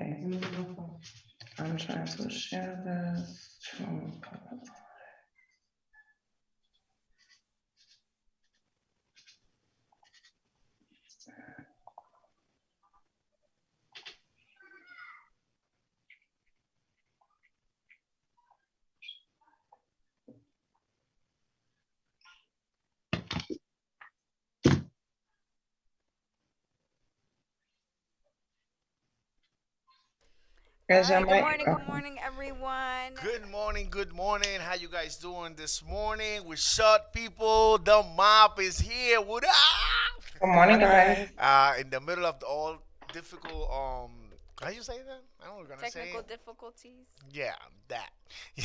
Okay. I'm trying to share this from. All Is your right, mic? good Okay. morning, everyone. Good morning, good morning. How you guys doing this morning? We're short people. The mob is here. What up? Good morning, guys. In the middle of the all difficult how you say that? I don't know what we're gonna say Technical it. difficulties. Yeah, that. You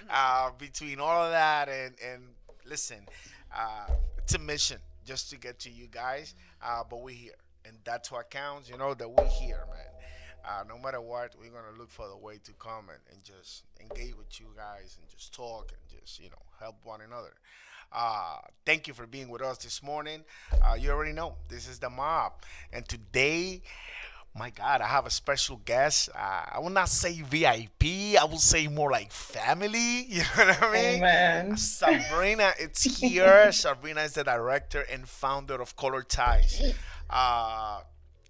know, between all of that and listen, it's a mission just to get to you guys. But we're here, and that's what counts. You know that we're here, man. No matter what, we're gonna look for the way to come and just engage with you guys and just talk and just help one another. Thank you for being with us this morning. You already know this is the mob, and today, my God, I have a special guest. I will not say VIP. I will say more like family. You know what I mean? Amen. Sabrina, it's here. Sabrina is the director and founder of ColorTyze. Uh,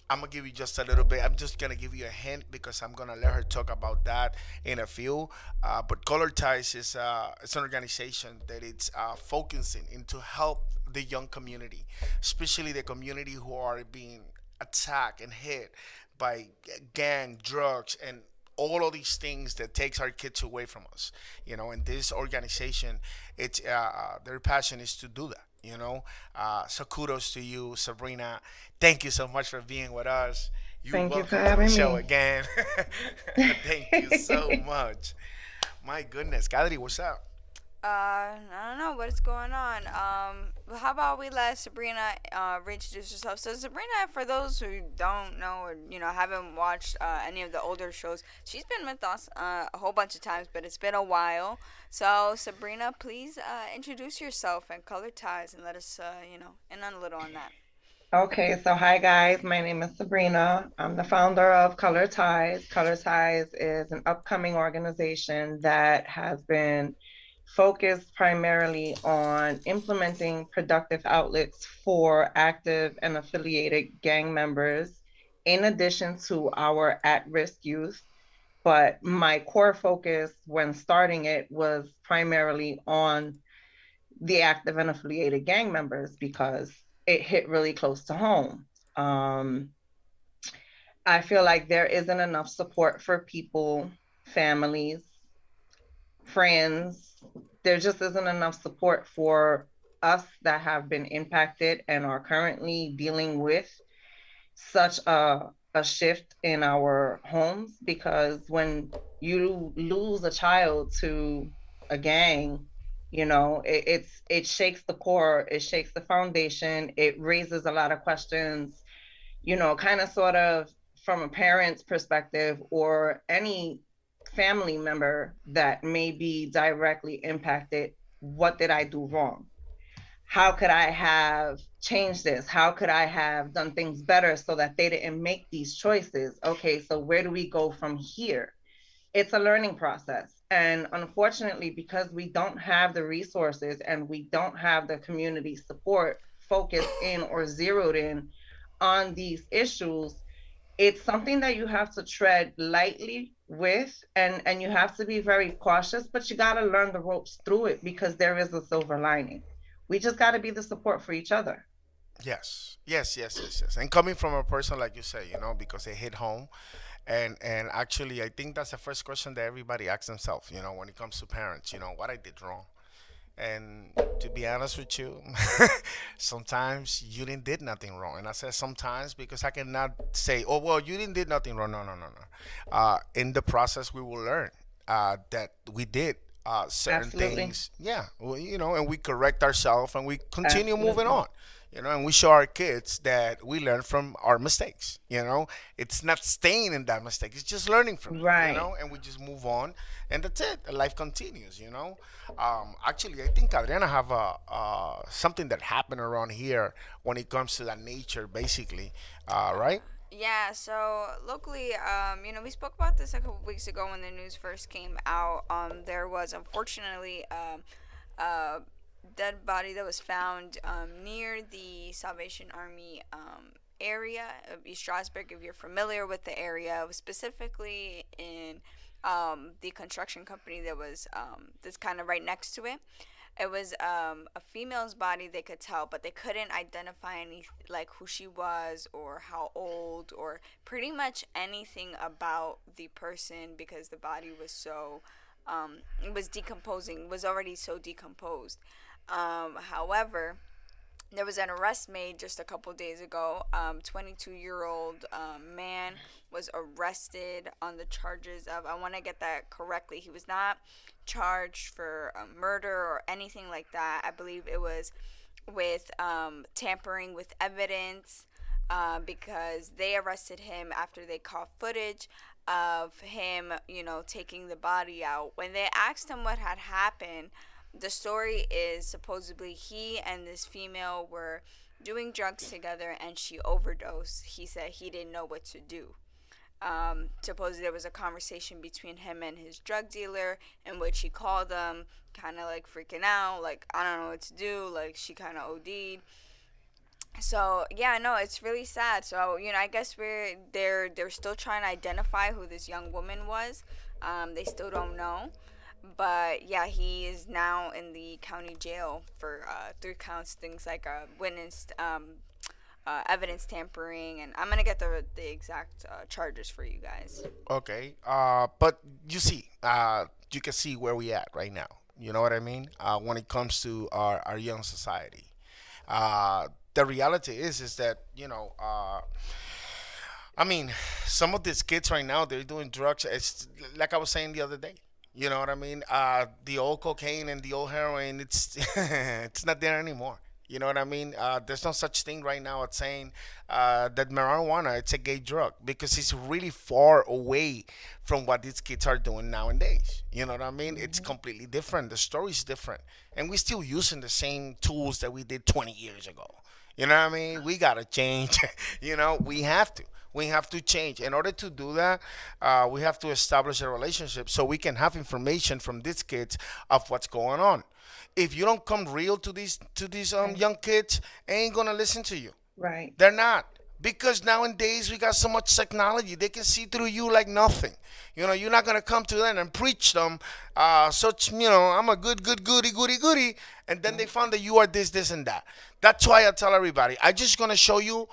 I'm gonna give you just a little bit. I'm just gonna give you a hint because I'm gonna let her talk about that in a few. But ColorTyze is it's an organization that it's focusing into help the young community, especially the community who are being attacked and hit by gang, drugs, and all of these things that takes our kids away from us. And this organization, it's their passion is to do that. So kudos to you, Sabrina. Thank you so much for being with us. You're Thank you for welcome to the having show me. again. Thank you so much. My goodness, Kadri, what's up? I don't know what's going on. How about we let Sabrina reintroduce herself? So Sabrina, for those who don't know or haven't watched any of the older shows, she's been with us a whole bunch of times, but it's been a while. So Sabrina, please introduce yourself and color ties, and let us in on a little on that. Okay, so hi guys, my name is Sabrina. I'm the founder of ColorTyze. ColorTyze is an upcoming organization that has been focused primarily on implementing productive outlets for active and affiliated gang members, in addition to our at-risk youth. But my core focus when starting it was primarily on the active and affiliated gang members because it hit really close to home. Um, I feel like there isn't enough support for people, families, friends. There just isn't enough support for us that have been impacted and are currently dealing with such a shift in our homes because when you lose a child to a gang, it shakes the core, it shakes the foundation, it raises a lot of questions, kind of sort of from a parent's perspective or any family member that may be directly impacted. What did I do wrong? How could I have changed this? How could I have done things better so that they didn't make these choices? Okay, so where do we go from here? It's a learning process. And unfortunately, because we don't have the resources and we don't have the community support focused in or zeroed in on these issues, it's something that you have to tread lightly with and you have to be very cautious, but you got to learn the ropes through it because there is a silver lining. We just got to be the support for each other. Yes, yes, yes, yes, yes. And coming from a person like you say, because they hit home, and actually, I think that's the first question that everybody asks themselves, when it comes to parents, what I did wrong. And to be honest with you, sometimes you didn't did nothing wrong. And I said sometimes because I cannot say, oh well, you didn't did nothing wrong. No, no, no, no. In the process, we will learn that we did certain Absolutely. things. Yeah, well, and we correct ourselves and we continue moving Absolutely. on. And we show our kids that we learn from our mistakes. It's not staying in that mistake; it's just learning from it. Right. And we just move on, and that's it. Life continues. Actually, I think Adriana have something that happened around here when it comes to that nature, basically, right? Yeah, so locally, we spoke about this a couple weeks ago when the news first came out. There was unfortunately a dead body that was found near the Salvation Army area of East Strasbourg. If you're familiar with the area, it was specifically in the construction company that was that's kind of right next to it. It was a female's body they could tell, but they couldn't identify any like who she was or how old or pretty much anything about the person because the body was so it was decomposing, was already so decomposed. However, there was an arrest made just a couple days ago. 22-year-old man was arrested on the charges of, I want to get that correctly, he was not charged for murder or anything like that. I believe it was with tampering with evidence, because they arrested him after they caught footage of him, taking the body out. When they asked him what had happened, the story is supposedly he and this female were doing drugs together and she overdosed. He said he didn't know what to do. Supposedly there was a conversation between him and his drug dealer in which he called them, kind of like freaking out, like I don't know what to do, like she kind of OD'd. So yeah, no, it's really sad. So I guess they're still trying to identify who this young woman was. They still don't know, but yeah, he is now in the county jail for 3 counts, things like witness evidence tampering, and I'm gonna get the exact charges for you guys. Okay. But you see, you can see where we at right now. You know what I mean? When it comes to our young society, the reality is that I mean, some of these kids right now they're doing drugs. It's like I was saying the other day. You know what I mean? The old cocaine and the old heroin, it's it's not there anymore. You know what I mean? There's no such thing right now as saying that marijuana it's a gay drug because it's really far away from what these kids are doing nowadays. You know what I mean? It's Mhm. completely different. The story's different, and we're still using the same tools that we did 20 years ago. You know what I mean? We gotta change. We have to. We have to change. In order to do that, we have to establish a relationship so we can have information from these kids of what's going on. If you don't come real to these Right. young kids, ain't gonna listen to you. Right. They're not. Because nowadays we got so much technology, they can see through you like nothing. You're not gonna come to them and preach them such. I'm a good goody goody goody, and then they Right. found that you are this and that. That's why I tell everybody, I just gonna show you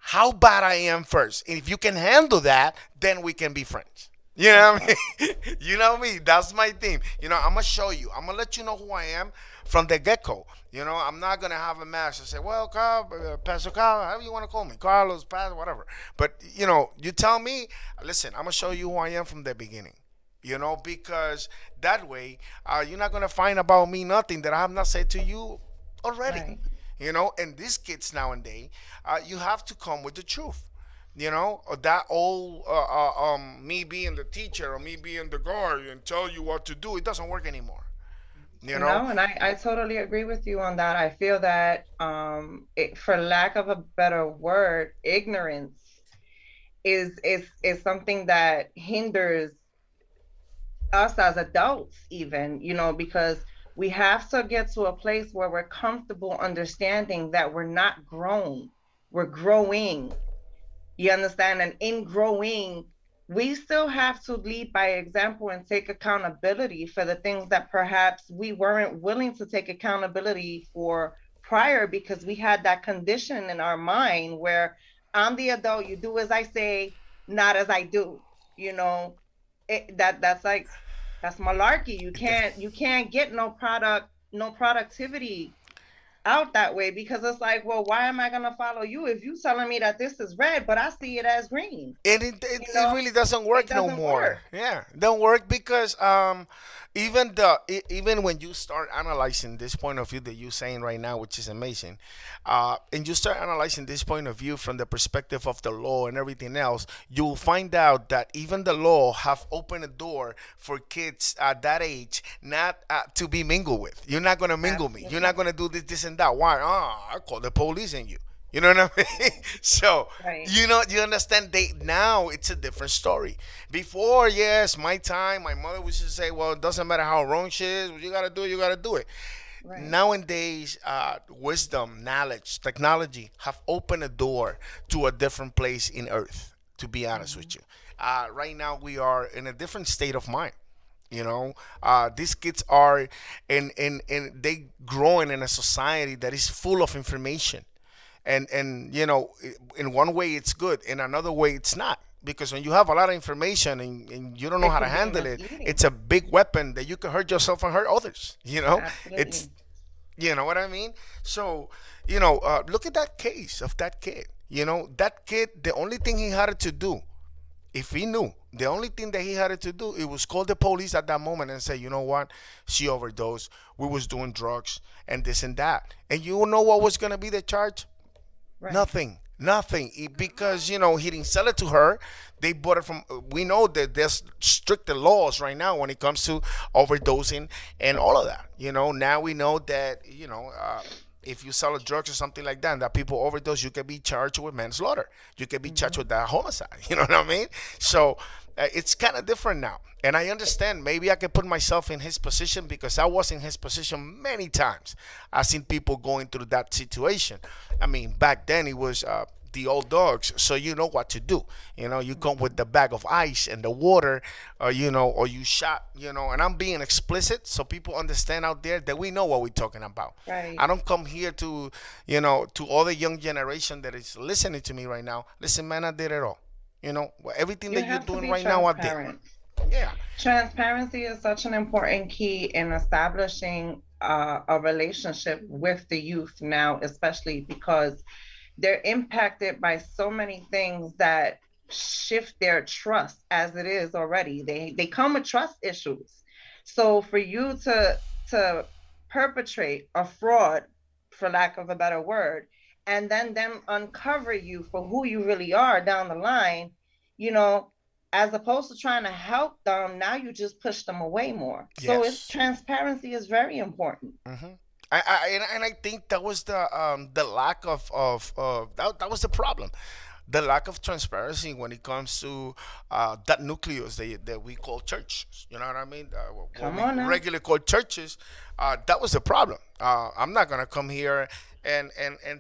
how bad I am first. And if you can handle that, then we can be friends. You know what Okay. I mean? You know me. That's my theme. I'm gonna show you. I'm gonna let you know who I am from the get go. I'm not gonna have a mask and say, "Well, Carl, Pastor Carl, however you want to call me, Carlos, Pastor, whatever." But you tell me. Listen, I'm gonna show you who I am from the beginning. Because that way, you're not gonna find about me nothing that I have not said to you already. Right. And these kids nowadays, you have to come with the truth. Or that old me being the teacher or me being the guard and tell you what to do. It doesn't work anymore. You know. No, and I totally agree with you on that. I feel that, for lack of a better word, ignorance is something that hinders us as adults, even, because we have to get to a place where we're comfortable understanding that we're not grown, we're growing. You understand? And in growing, we still have to lead by example and take accountability for the things that perhaps we weren't willing to take accountability for prior because we had that condition in our mind where I'm the adult, you do as I say, not as I do. You know, that's like that's malarkey. You can't get no productivity out that way because it's like, well, why am I gonna follow you if you telling me that this is red, but I see it as green? And it, You it know, really doesn't it work no doesn't more. work. Yeah, don't work because even when you start analyzing this point of view that you're saying right now, which is amazing, and you start analyzing this point of view from the perspective of the law and everything else, you will find out that even the law have opened a door for kids at that age not to be mingled with. You're not gonna mingle me. You're not Absolutely. gonna do this and that. Why? I call the police on you. You know what I mean? So Right. you understand. They now it's a different story. Before, yes, my time, my mother used to say, "Well, it doesn't matter how wrong she is. What you gotta do, you gotta do it." Right. Nowadays, wisdom, knowledge, technology have opened a door to a different place in Earth. To be honest Hmm. with you, right now we are in a different state of mind. These kids are in they growing in a society that is full of information, and in one way it's good, in another way it's not, because when you have a lot of information and you don't know It how to could be handle it, misleading. it's a big weapon that you can hurt yourself and hurt others. It's, Absolutely. you know what I mean? So, look at that case of that kid. That kid, the only thing he had to do, if he knew, the only thing that he had to do, it was call the police at that moment and say, you know what, she overdosed, we was doing drugs and this and that. And you know what was going to be the charge? Right. Nothing. Nothing. Because, he didn't sell it to her. They bought it from, we know that there's stricter laws right now when it comes to overdosing and all of that. Now we know that, if you sell drugs or something like that, and that people overdose, you can be charged with manslaughter. You can be charged with Hmm. that homicide. You know what I mean? So it's kind of different now. And I understand. Maybe I can put myself in his position because I was in his position many times. I've seen people going through that situation. I mean, back then it was the old dogs, so you know what to do. You come with the bag of ice and the water, or you shot. And I'm being explicit so people understand out there that we know what we're talking about. I Right. don't come here to all the young generation that is listening to me right now. Listen, man, I did it all. Everything You that you're have to doing be right now, I did. transparent. Yeah. Transparency is such an important key in establishing a relationship with the youth now, especially because they're impacted by so many things that shift their trust as it is already. They come with trust issues. So for you to perpetrate a fraud, for lack of a better word, and then them uncover you for who you really are down the line, you know, as opposed to trying to help them, now you just push them away more. So it's Yes. transparency is very important. Hmm. And I think that was the lack of that was the problem, the lack of transparency when it comes to that nucleus that we call church. You know what I mean? What Come we on now. regularly call churches. That was the problem. I'm not gonna come here and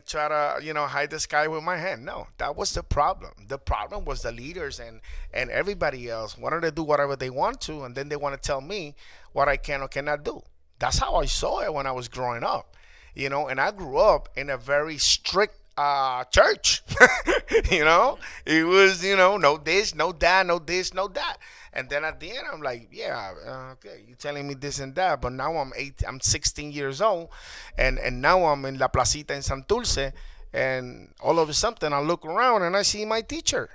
try to hide the sky with my hand. No, that was the problem. The problem was the leaders and everybody else wanted to do whatever they want to, and then they want to tell me what I can or cannot do. That's how I saw it when I was growing up. And I grew up in a very strict church. It was, no this, no that, no this, no that. And then at the end, I'm like, yeah, okay, you're telling me this and that, but now I'm 16 years old, and now I'm in La Placita in Santurce, and all of a sudden I look around and I see my teacher,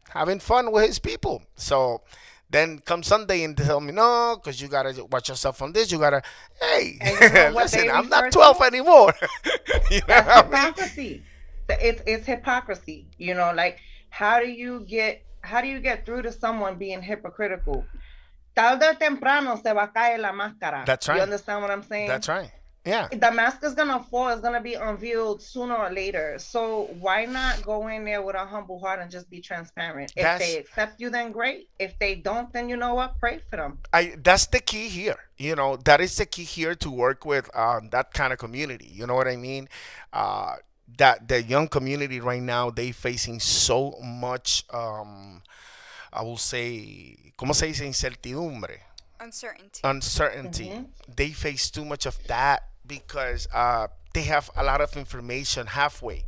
having fun with his people. So then come Sunday and tell me no, because you gotta watch yourself on this. You gotta, hey, And you know what listen, they I'm not refer 12 to? anymore. You know That's what I mean? hypocrisy. It's hypocrisy. Like how do you get through to someone being hypocritical? Tarde o temprano se va a caer la máscara. That's You right. understand what I'm saying? That's right. Yeah. The mask is gonna fall, it's gonna be unveiled sooner or later. So why not go in there with a humble heart and just be transparent? If they That's accept you, then great. If they don't, then you know what? Pray for them. that's the key here. That is the key here to work with that kind of community. You know what I mean? Uh, that the young community right now, they facing so much. I will say, ¿cómo se dice? Incertidumbre, Uncertainty. uncertainty. Hmm. They face too much of that because they have a lot of information halfway.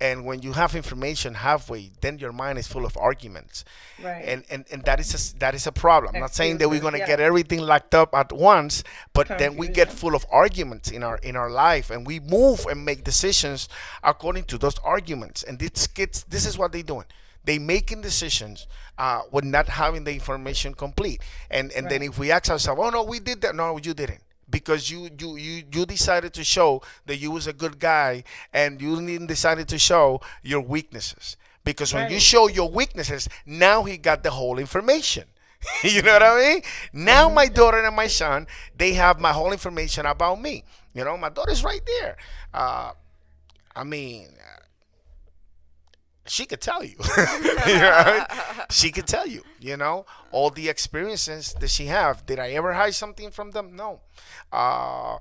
And when you have information halfway, then your mind is full of arguments, Right. and that is a problem. I'm not saying that we're Excuses. gonna Yeah. get everything locked up at once, but then we get Confusion. full of arguments in our life, and we move and make decisions according to those arguments. And these kids, this is what they're doing. They making decisions with not having the information complete. And then Right. if we ask ourselves, oh no, we did that. No, you didn't. Because you decided to show that you was a good guy, and you didn't decided to show your weaknesses. Because when you Right. show your weaknesses, now he got the whole information. You know what Hmm. I mean? Now Hmm. my daughter and my son, they have my whole information about me. My daughter's right there. Uh, I mean, she could tell you. Right? She could tell you, all the experiences that she have. Did I ever hide something from them? No. Uh,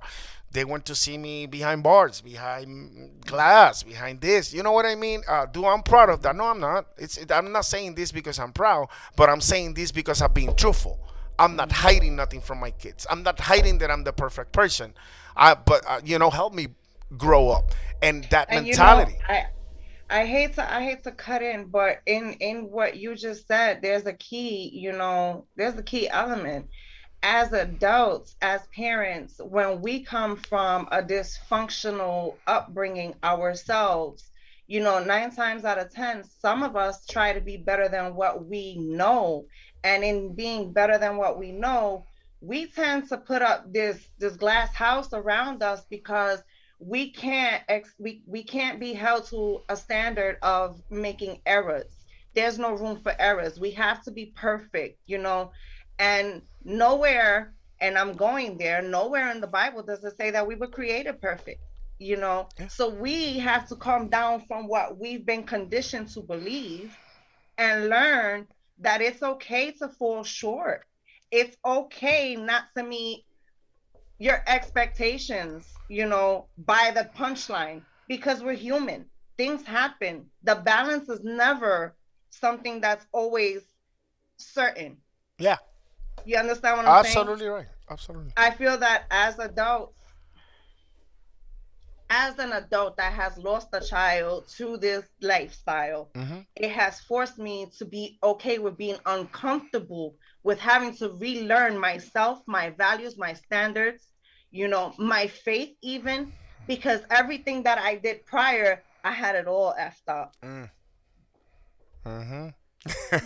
they went to see me behind bars, behind glass, behind this. You know what I mean? Do I'm proud of that? No, I'm not. I'm not saying this because I'm proud, but I'm saying this because I'm being truthful. I'm not hiding nothing from my kids. I'm not hiding that I'm the perfect person. But help me grow up and that And mentality. I hate to cut in, but in what you just said, there's a key element. As adults, as parents, when we come from a dysfunctional upbringing ourselves, 9 times out of 10, some of us try to be better than what we know. And in being better than what we know, we tend to put up this glass house around us because we can't be held to a standard of making errors. There's no room for errors. We have to be perfect. And nowhere, and I'm going there, nowhere in the Bible does it say that we were created perfect. Yeah. So we have to calm down from what we've been conditioned to believe and learn that it's okay to fall short. It's okay not to meet your expectations, by the punchline, because we're human. Things happen. The balance is never something that's always certain. Yeah. You understand what I'm saying? Absolutely right. Absolutely. I feel that as an adult that has lost a child to this lifestyle, Hmm. it has forced me to be okay with being uncomfortable with having to relearn myself, my values, my standards, my faith, even because everything that I did prior, I had it all effed up. Mm. Hmm.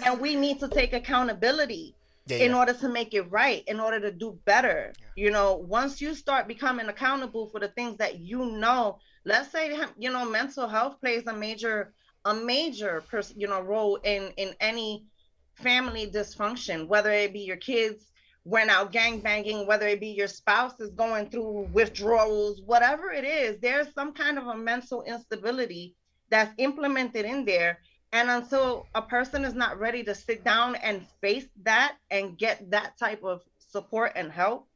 And we need to take accountability Yeah, in yeah. order to make it right, in order to do better. Yeah. Once you start becoming accountable for the things that let's say, mental health plays a major role in any family dysfunction, whether it be your kids went out gang banging, whether it be your spouse is going through withdrawals, whatever it is, there's some kind of a mental instability that's implemented in there. And until a person is not ready to sit down and face that and get that type of support and help,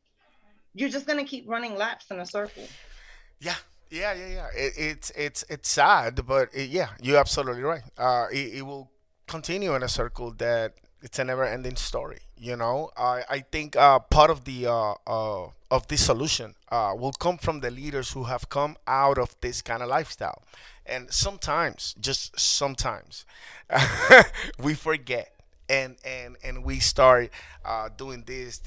you're just going to keep running laps in a circle. Yeah, yeah, yeah, yeah. It's sad, but yeah, you're absolutely right. It will continue in a circle that it's a never-ending story. I think part of the solution will come from the leaders who have come out of this kind of lifestyle, and sometimes, just sometimes, we forget. And we start doing this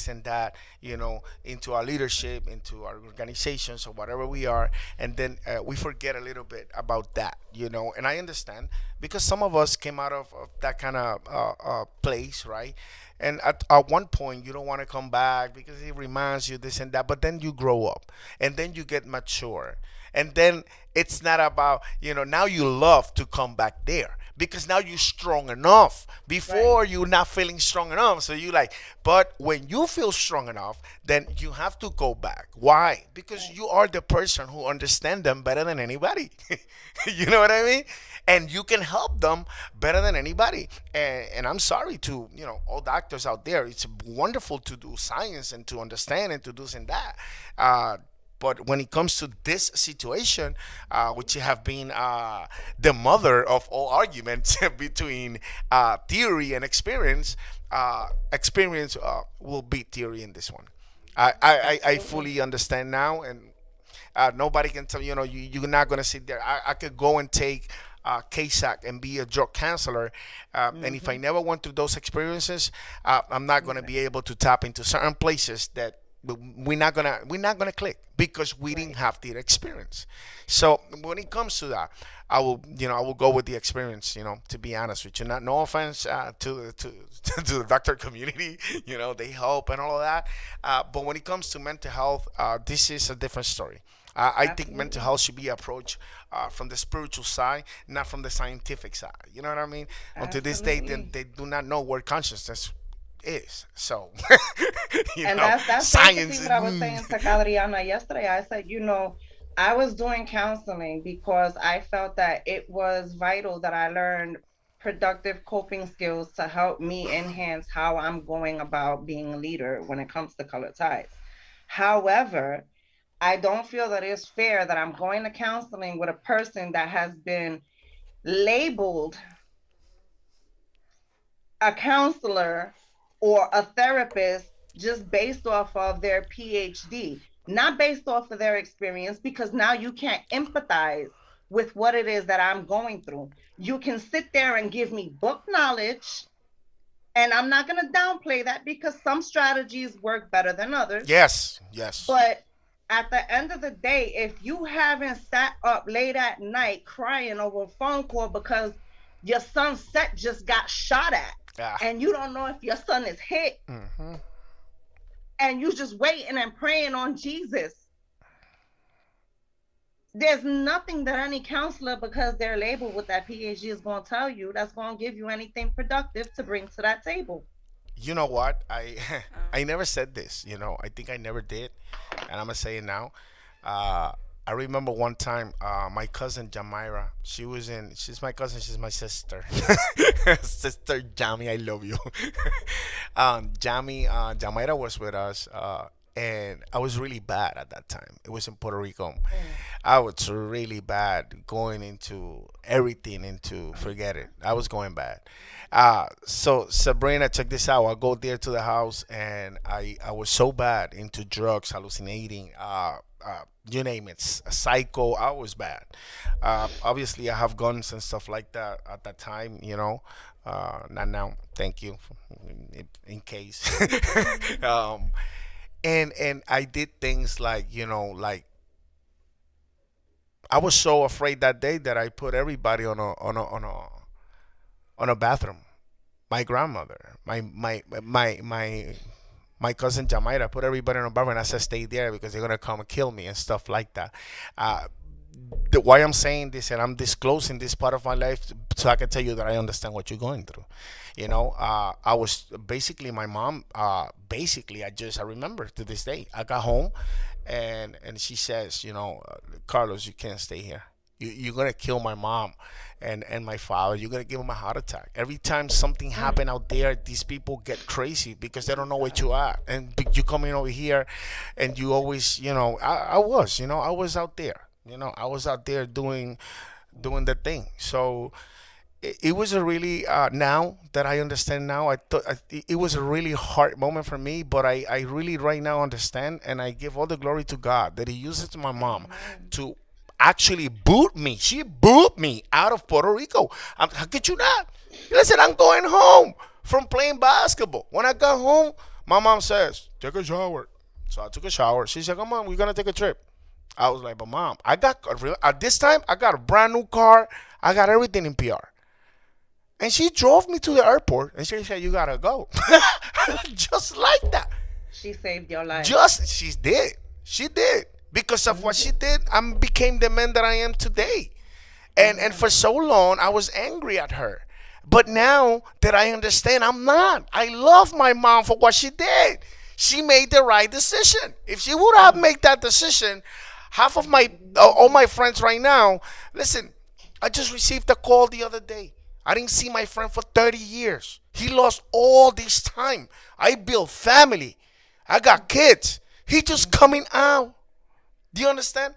and that, into our leadership, into our organizations or whatever we are, and then we forget a little bit about that. And I understand because some of us came out of that kind of place, right? And at one point you don't want to come back because it reminds you this and that, but then you grow up and then you get mature, and then it's not about, now you love to come back there because now you're strong enough. Right. Before you're not feeling strong enough, so you like, but when you feel strong enough, then you have to go back. Why? Because Right. you are the person who understands them better than anybody. You know what I mean? And you can help them better than anybody. And I'm sorry to, all doctors out there. It's wonderful to do science and to understand and to do this and that. But when it comes to this situation, which have been the mother of all arguments between theory and experience, experience will beat theory in this one. I Absolutely. fully understand now, and nobody can tell you're not going to sit there. I could go and take KSAC and be a drug counselor, and if I Hmm. never went through those experiences, I'm not going to be able to tap into certain places that we're not gonna click because we didn't Right. have the experience. So when it comes to that, I will go with the experience. To be honest with you, not no offense to the doctor community. They help and all of that. But when it comes to mental health, this is a different story. I think mental Absolutely. health should be approached from the spiritual side, not from the scientific side. You know what I mean? Until this day, then Absolutely. they do not know where consciousness is. So, And that's basically science. what I was saying to Adriana yesterday. I said, I was doing counseling because I felt that it was vital that I learned productive coping skills to help me enhance how I'm going about being a leader when it comes to color ties. However, I don't feel that it's fair that I'm going to counseling with a person that has been labeled a counselor or a therapist just based off of their PhD, not based off of their experience, because now you can't empathize with what it is that I'm going through. You can sit there and give me book knowledge, and I'm not going to downplay that because some strategies work better than others. Yes, yes. But at the end of the day, if you haven't sat up late at night crying over a phone call because your son's set just got shot at, Yeah. and you don't know if your son is hit, and you just waiting and praying on Jesus, there's nothing that any counselor, because they're labeled with that PhD, is going to tell you that's going to give you anything productive to bring to that table. You know what? I I never said this. I think I never did, and I'm gonna say it now. Uh, I remember one time, my cousin Jamira. She's my cousin. She's my sister. Sister Jami, I love you. Jamira was with us, and I was really bad at that time. It was in Puerto Rico. I was really bad, going into everything, into forget it. I was going bad. So Sabrina, check this out. I go there to the house, and I was so bad into drugs, hallucinating, you name it, psycho. I was bad. Obviously, I have guns and stuff like that at that time. Not now. Thank you, in case. And I did things like, I was so afraid that day that I put everybody on a bathroom. My grandmother, my cousin Jamaira put everybody on a bathroom, and I said stay there because they're gonna come and kill me and stuff like that. Uh, why I'm saying this and I'm disclosing this part of my life so I can tell you that I understand what you're going through. I was basically my mom. Basically, I remember to this day. I got home, and she says, Carlos, you can't stay here. You're gonna kill my mom and my father. You're gonna give them a heart attack. Every time something happen out there, these people get crazy because they don't know where you are. And you coming over here, and you always, I was out there. I was out there doing the thing. So it was a really, now that I understand now, I thought it was a really hard moment for me, but I really right now understand, and I give all the glory to God that He uses my mom to actually boot me. She boot me out of Puerto Rico. How could you not? Listen, I'm going home from playing basketball. When I got home, my mom says, take a shower. So I took a shower. She said, come on, we're going to take a trip. I was like, but mom, at this time, I got a brand new car. I got everything in PR. And she drove me to the airport, and she said, you got to go. Just like that. She saved your life. She did. She did. Because of what she did, I became the man that I am today. And for so long, I was angry at her. But now that I understand, I'm not. I love my mom for what she did. She made the right decision. If she would have made that decision, half of all my friends right now, listen, I just received a call the other day. I didn't see my friend for 30 years. He lost all this time. I built family. I got kids. He just coming out. Do you understand?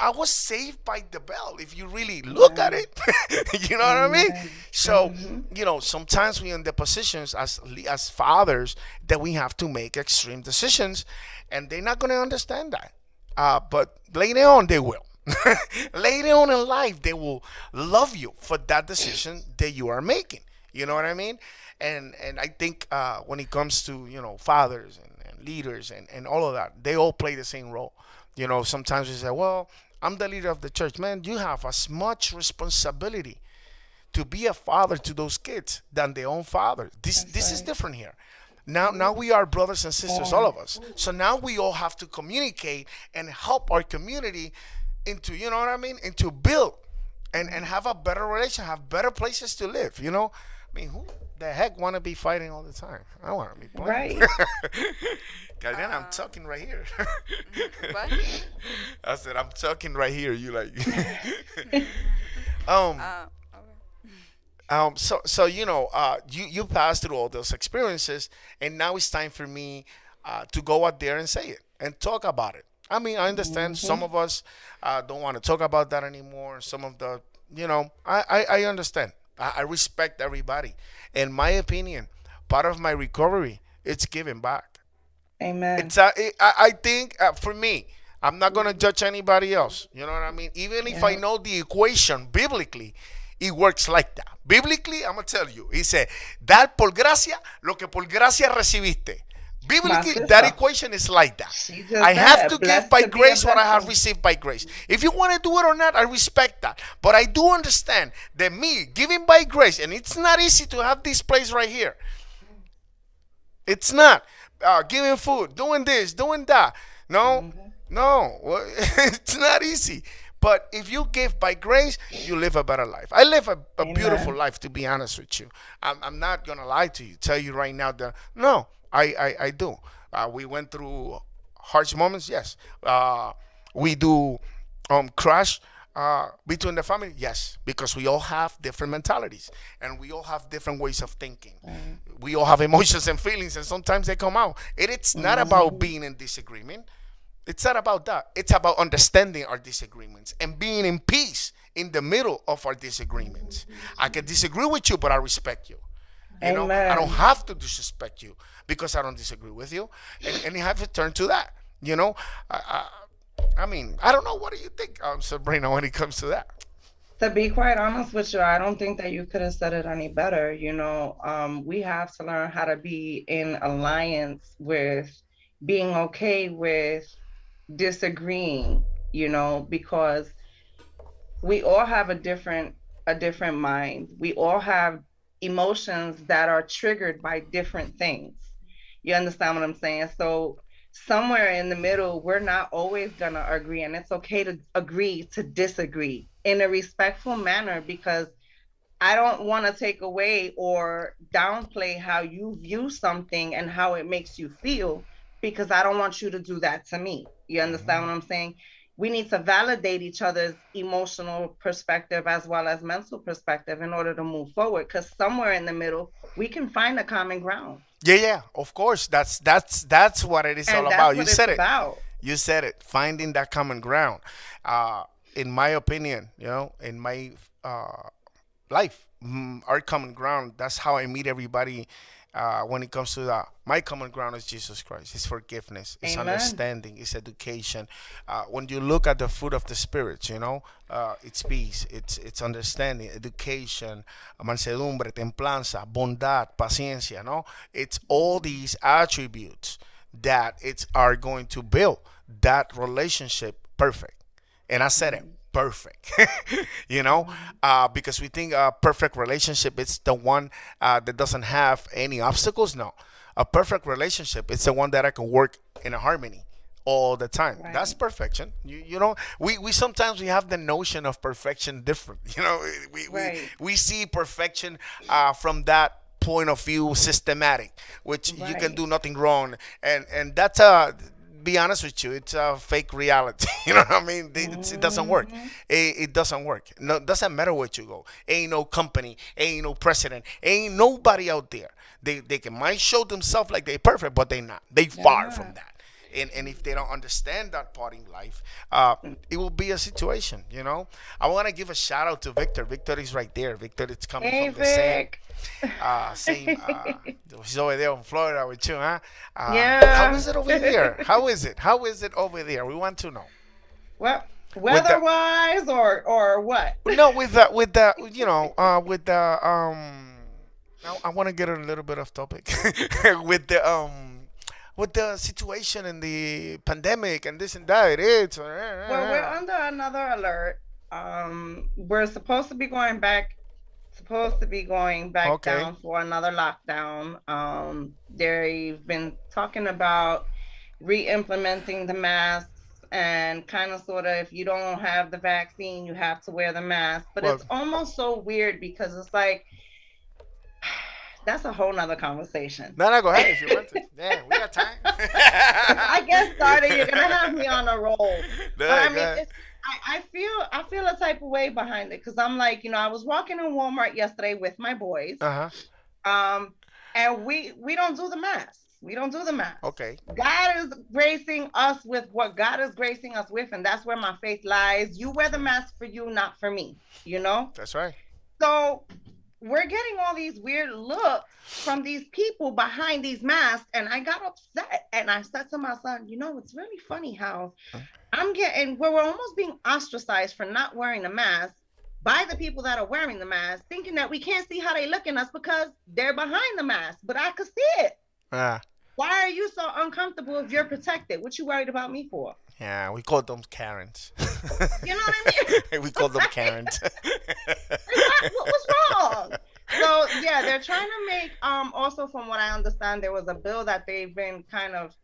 I was saved by the bell. If you really look at it, you know what I mean. So, sometimes we're in the positions as fathers that we have to make extreme decisions, and they're not going to understand that. But later on, they will. Later on in life, they will love you for that decision that you are making. You know what I mean? And I think when it comes to fathers and leaders and all of that, they all play the same role. Sometimes we say, well, I'm the leader of the church. Man, you have as much responsibility to be a father to those kids than their own father. This is different here. Now we are brothers and sisters, all of us. So now we all have to communicate and help our community into, you know what I mean, into build and have a better relation, have better places to live. I mean, The heck want to be fighting all the time? I want to be playing. Right. Cause then I'm Uh, talking right here. what? I said I'm talking right here. You like? um. Okay. So you passed through all those experiences, and now it's time for me to go out there and say it and talk about it. I mean, I understand some Hmm. of us don't want to talk about that anymore. Some of the, I understand. I respect everybody. In my opinion, part of my recovery, it's giving back. Amen. I think for me, I'm not gonna judge anybody else. You know what I mean? Even if I Yeah. know the equation biblically, it works like that. Biblically, I'm gonna tell you. He said, "Dar por gracia lo que por gracia recibiste." My Biblically, that sister, equation is like that. she just I have said, to give blessed by to be a grace what I have blessing. received by grace. If you want to do it or not, I respect that. But I do understand that me giving by grace, and it's not easy to have this place right here. It's not giving food, doing this, doing that. No, Hmm. no, well, it's not easy. But if you give by grace, you live a better life. I live a beautiful Amen. life, to be honest with you. I'm not going to lie to you, tell you right now that no, I do. We went through harsh moments, yes. We do crash between the family, yes, because we all have different mentalities and we all have different ways of thinking. Right. We all have emotions and feelings, and sometimes they come out. It's not about Hmm. being in disagreement. It's not about that. It's about understanding our disagreements and being in peace in the middle of our disagreements. I can disagree with you, but I respect you. I don't Amen. have to disrespect you because I don't disagree with you, and you have to turn to that. You know, I, I mean, I don't know. What do you think, Sabrina, when it comes to that? To be quite honest with you, I don't think that you could have said it any better. We have to learn how to be in alliance with being okay with disagreeing, because we all have a different mind. We all have emotions that are triggered by different things. You understand what I'm saying? So somewhere in the middle, we're not always gonna agree, and it's okay to agree to disagree in a respectful manner, because I don't want to take away or downplay how you view something and how it makes you feel, because I don't want you to do that to me. You understand what I'm saying? We need to validate each other's emotional perspective as well as mental perspective in order to move forward, because somewhere in the middle, we can find a common ground. Yeah, yeah, of course. That's what it is all And that's about. You what it's said it. about. You said it. Finding that common ground. In my opinion, in my life, our common ground. That's how I meet everybody. When it comes to that, my common ground is Jesus Christ. It's forgiveness. It's Amen. understanding. It's education. When you look at the fruit of the spirit, it's peace. It's understanding, education, mansedumbre, templanza, bondad, paciencia. No, it's all these attributes that it's are going to build that relationship perfect. And I said it, Mhm. perfect. Mhm. Because we think a perfect relationship is the one that doesn't have any obstacles. No, a perfect relationship it's the one that I can work in a harmony all the time. That's Right. perfection. We sometimes we have the notion of perfection different. We we Right. we see perfection from that point of view systematic, which you can Right. do nothing wrong, and that's a be honest with you, it's a fake reality. You know what I mean? It doesn't work. Hmm. It doesn't work. No, it doesn't matter where you go. Ain't no company, ain't no president, ain't nobody out there. They can might show themselves like they perfect, but they not. They They're far from not. that. And if they don't understand that part in life, it will be a situation. I want to give a shout out to Victor. Victor is right there. Victor is coming Hey, from the same Vic. same. He's over there in Florida with you, huh? How Yeah. is it over there? How is it? How is it over there? We want to know. Well, With the weather-wise or what? no, with the I want to get a little bit off topic with the situation and the pandemic and this and that. It's Well, we're under another alert. We're supposed to be going back okay. down for another lockdown. They've been talking about re-implementing the masks, and kind of sort of, if you don't have the vaccine, you have to wear the mask. But Well, it's almost so weird, because it's like that's a whole nother conversation. No, no, go ahead if you want to. Yeah, we got time. If I get started, you're gonna have me on a roll. But No, I go mean, ahead. it's I feel a type of way behind it because I'm like, I was walking in Walmart yesterday with my boys, Uh huh. um, and we don't do the mask. We don't do the mask. Okay. God is gracing us with what God is gracing us with, and that's where my faith lies. You wear the mask for you, not for me. You know. That's right. So we're getting all these weird looks from these people behind these masks, and I got upset. And I said to my son, it's really funny how I'm getting where we're almost being ostracized for not wearing a mask by the people that are wearing the mask, thinking that we can't see how they look in us because they're behind the mask, but I could see it. Ah, Why are you so uncomfortable if you're protected? What you worried about me for? yeah, we call them Karens. You know what I We call them Karens. mean? What's wrong? So yeah, they're trying to make also from what I understand, there was a bill that they've been kind of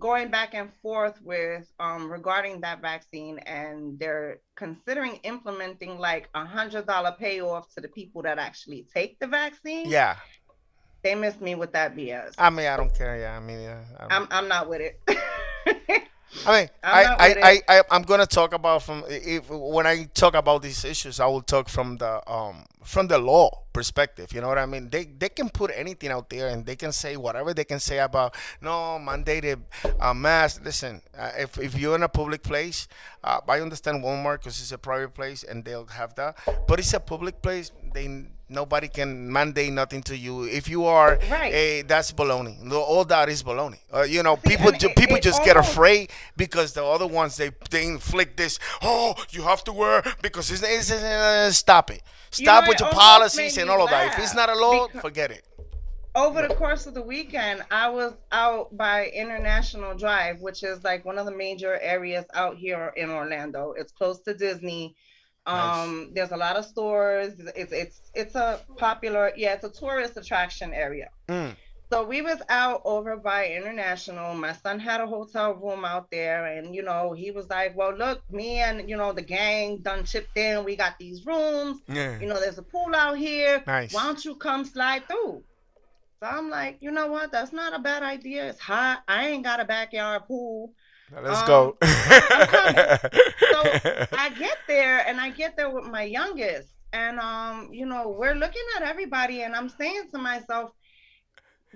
going back and forth with regarding that vaccine, and they're considering implementing like $100 payoff to the people that actually take the vaccine. Yeah. They missed me with that BS. I mean, I don't care. Yeah, I mean, yeah, I'm not with it. I mean, I'm not with it. I'm gonna talk about from if when I talk about these issues, I will talk from the law perspective. You know what I mean? They can put anything out there and they can say whatever they can say about no mandated mask. Listen, if you're in a public place, I understand Walmart because it's a private place and they'll have that, but it's a public place. Nobody can mandate nothing to you. If you are, Right. that's baloney. No, all that is baloney. See, and People it just get almost afraid because the other ones they inflict this. Oh, you have to wear because stop it. Stop with it your almost made policies and me all of that. If it's laugh not a law, because forget it. over the course of the weekend, I was out by International Drive, which is like one of the major areas out here in Orlando. It's close to Disney. Nice. There's a lot of stores. It's a popular, yeah, it's a tourist attraction area. Mm. So we was out over by International. My son had a hotel room out there, and he was like, "Well, look, me and the gang done chipped in. We got these rooms. Yeah. There's a pool out here. Why Nice. don't you come slide through?" So I'm like, you know what? That's not a bad idea. It's hot. I ain't got a backyard pool. Now let's go. I'm coming. So I get there with my youngest, and we're looking at everybody, and I'm saying to myself,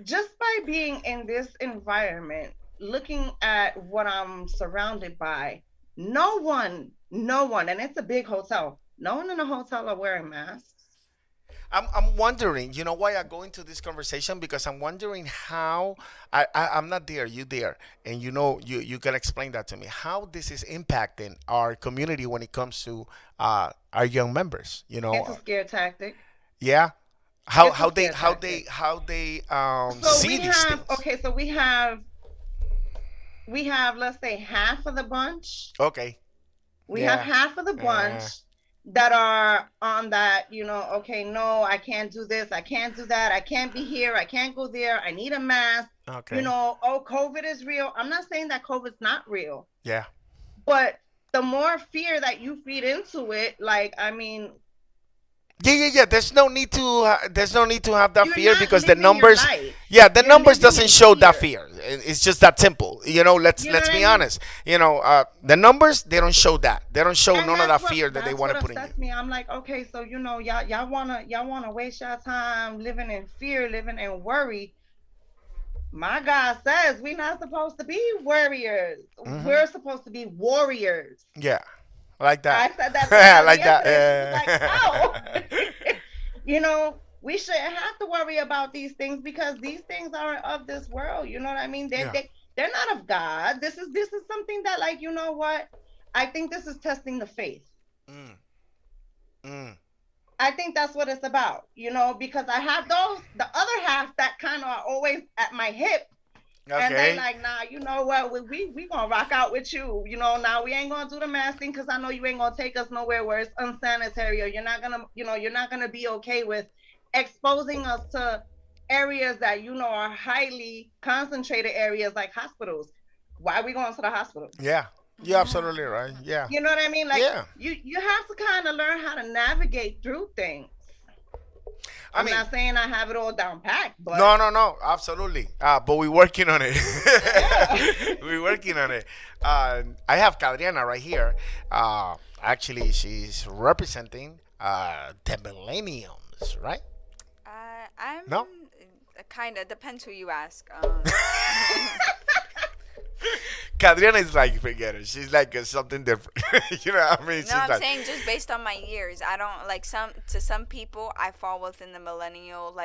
just by being in this environment, looking at what I'm surrounded by, no one, and it's a big hotel. No one in the hotel are wearing masks. I'm wondering, you know why I go into this conversation? Because I'm wondering how I'm not there, you there, and you can explain that to me. How this is impacting our community when it comes to our young members, It's a scare tactic. yeah, how It's a how they scare how they tactic. how they So see we these have things. okay, so we have let's say half of the bunch. Okay, We have yeah, half of the bunch uh, that are on that, okay, no, I can't do this, I can't do that, I can't be here, I can't go there, I need a mask. okay, Oh, COVID is real. I'm not saying that COVID's not real, yeah. but the more fear that you feed into it, like, I mean, Yeah. There's no need to have that you're fear not because the living your numbers, life. yeah, the You're numbers living doesn't in show that fear. fear. It's just that simple. Let's You know let's what I be mean? honest. The numbers they don't show that. They don't show And none of that's that what fear that they that's want what to put in you. upsets me. I'm like, okay, so y'all wanna waste your time living in fear, living in worry. My God says we're not supposed to be warriors. Hmm. We're supposed to be warriors. Yeah, like that. I said that to Allie Like that. yesterday. She was like, "Oh, we shouldn't have to worry about these things because these things aren't of this world." You know what I mean? They Yeah. they they're not of God. This is something that, like, you know what? I think this is testing the faith. Mm, mm. I think that's what it's about, because I have the other half that kind of are always at my hip, and they Okay. like, nah, you know what? We gonna rock out with you. Now we ain't gonna do the mask thing because I know you ain't gonna take us nowhere where it's unsanitary, or you're not gonna be okay with exposing us to areas that are highly concentrated areas like hospitals. Why are we going to the hospital? Yeah. You're absolutely right. Yeah. You know what I mean? Like, Yeah. you have to kind of learn how to navigate through things. I I'm mean, not saying I have it all down packed, but no, no, no, absolutely. But we're working on it. yeah. We're working on it. I have Cadriana right here. Actually, she's representing the millenniums, right? I'm No? kind of depends who you ask. Cadriana is like, forget it. She's like something different. You know what I mean? No, She's I'm like, saying just based on my years. I don't like some people I fall within the millennial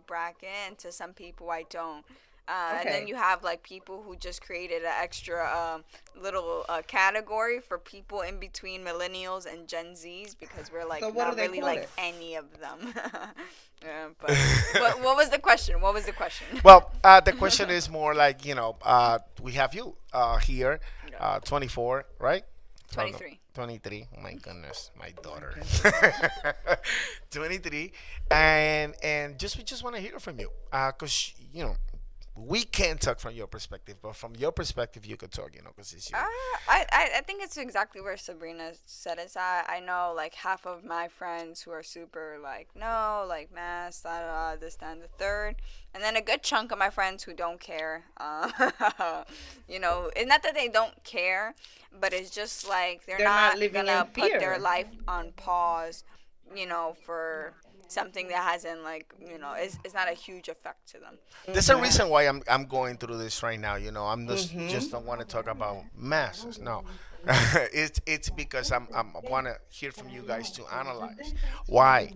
bracket, and to some people I don't. And then Okay. you have like people who just created an extra little category for people in between millennials and Gen Zs because we're So like what do not they really call like it? any of them. Yeah, but what was the question? What was the question? well, the question is more like, we have you here, Yeah. 24, right? Oh, no, 23. 23. Oh my goodness, my Oh my daughter. goodness. 23. And just we just want to hear from you. Because, we can't talk from your perspective, but from your perspective, you could talk, because it's your. I think it's exactly where Sabrina said it's at. I know like half of my friends who are super like no like mass this that, and the third, and then a good chunk of my friends who don't care. It's not that they don't care, but it's just like they're They're not not living in gonna put their fear. life on pause, for something that hasn't like it's not a huge effect to them. There's a Mm-hmm. reason why I'm going through this right now. I'm just Mm-hmm. don't want to talk about masses. No, it's because I want to hear from you guys to analyze why.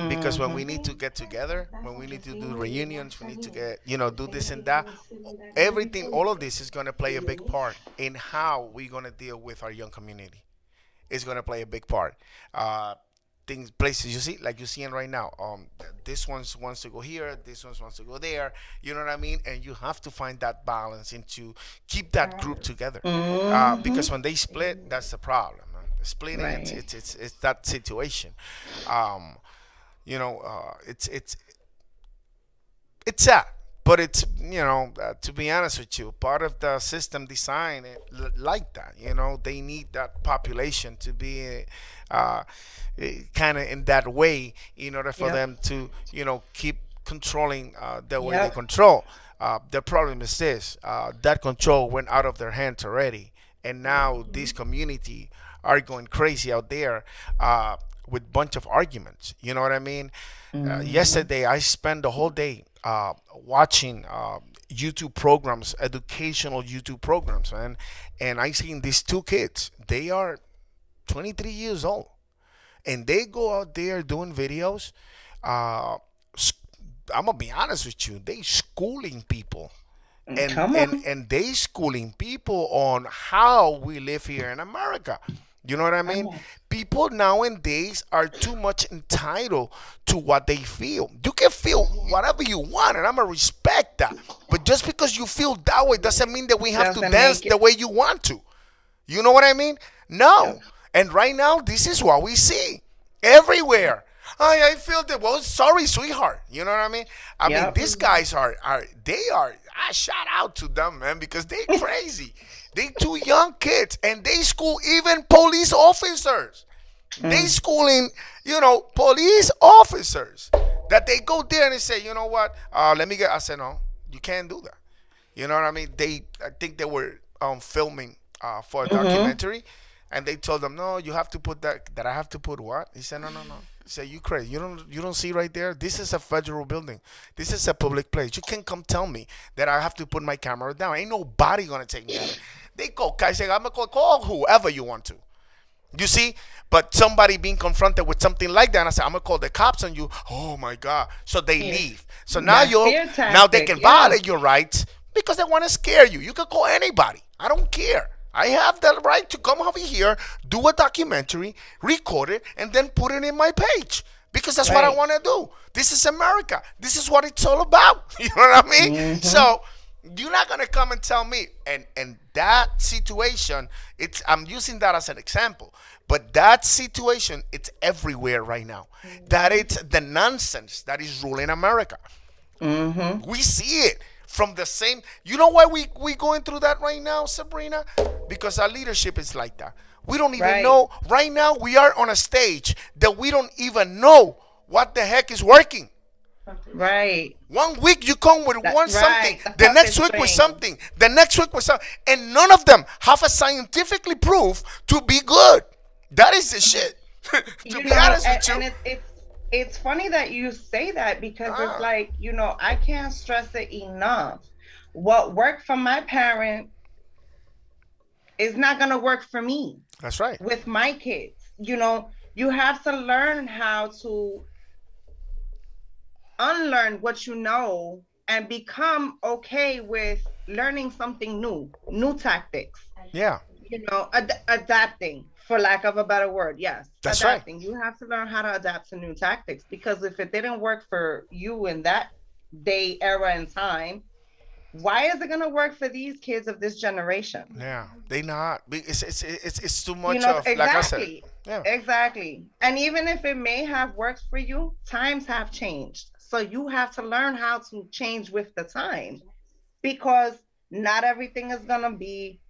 Because when we need to get together, when we need to do reunions, we need to get do this and that. Everything, all of this is going to play a big part in how we're going to deal with our young community. It's going to play a big part. Things, places you see, like you're seeing right now. This one wants to go here, this one wants to go there. You know what I mean? And you have to find that balance and to keep that group together. Mm-hmm. Because when they split, that's the problem. Splitting, Right. it's that situation. Um, it's sad, but it's to be honest with you, part of the system design like that. They need that population to be uh, kind of in that way in order for Yep. them to keep controlling the way they Yep. control. The problem is this: that control went out of their hands already, and now this community are going crazy out there with bunch of arguments. You know what I mean? Mm-hmm. Yesterday, I spent the whole day watching YouTube programs, educational YouTube programs, man. And I seen these two kids. They are 23 years old, and they go out there doing videos. Uh, I'm gonna be honest with you. They schooling people, and Come and on. and they schooling people on how we live here in America. You know what I I mean? know. People nowadays are too much entitled to what they feel. You can feel whatever you want, and I'm gonna respect that. But just because you feel that way doesn't mean that we have to Doesn't dance make the it. way you want to. You know what I mean? Yep. No. And right now, this is what we see everywhere. I feel that. Well, sorry, sweetheart. You know what I mean? I mean, Yep. these guys are they are. I shout out to them, man, because they crazy. They two young kids, and they school even police officers. They Mm. schooling, police officers that they go there and they say, you know what? Let me get. I said, no, you can't do that. You know what I mean? I think they were filming for a Mm-hmm. documentary, and they told them, no, you have to put that. That I have to put what? He said, no, no, no. He said, you crazy? You don't see right there? This is a federal building. This is a public place. You can't come tell me that I have to put my camera down. Ain't nobody gonna take me out of it. They call. I say, I'm gonna call whoever you want to. You see, but somebody being confronted with something like that, and I said, I'm gonna call the cops on you. Oh my God! So they Yeah. leave. So now That fear now they tactic. can Yeah. violate your rights because they want to scare you. You can call anybody. I don't care. I have the right to come over here, do a documentary, record it, and then put it in my page because that's what I Right. want to do. This is America. This is what it's all about. You know what I mean? Mm-hmm. So you're not gonna come and tell me and that situation, it's I'm using that as an example, but that situation, it's everywhere right now. That it's the nonsense that is ruling America. Mm-hmm. We see it from the same. You know why we going through that right now, Sabrina? Because our leadership is like that. We don't even Right. know. Right now, we are on a stage that we don't even know what the heck is working. Right. One week you come with That one something, right. The the next puppet week with string. something, the next week with something, and none of them have a scientifically proof to be good. That is the shit. To You be know, honest with you. and it's funny that you say that because it's Ah, like, I can't stress it enough. What worked for my parent is not going to work for me that's right. with my kids. You have to learn how to unlearn what you know and become okay with learning something new tactics, Yeah, adapting, for lack of a better word. Yes, that's right. adapting. You have to learn how to adapt to new tactics because if it didn't work for you in that day, era, and time, why is it going to work for these kids of this generation? Yeah, they not. It's too much of, like I said. Exactly. Yeah, Exactly. And even if it may have worked for you, times have changed. So you have to learn how to change with the time because not everything is going to be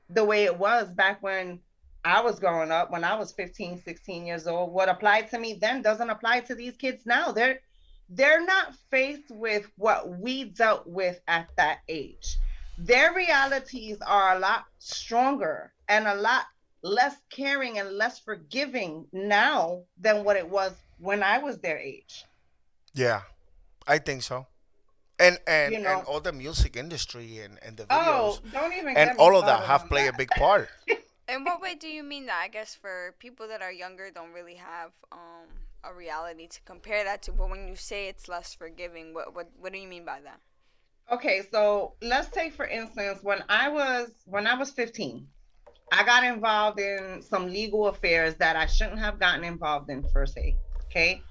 the way it was back when I was growing up, when I was 15, 16 years old. What applied to me then doesn't apply to these kids now. They're not faced with what we dealt with at that age. Their realities are a lot stronger and a lot less caring and less forgiving now than what it was when I was their age. yeah, I think so. And You know, all the music industry and the videos oh, don't even and get me all of that started have on played a that. big part. In what way do you mean that? I guess for people that are younger, don't really have a reality to compare that to. But when you say it's less forgiving, what do you mean by that? Okay, so let's take for instance when I was 15, I got involved in some legal affairs that I shouldn't have gotten involved in per se. Okay.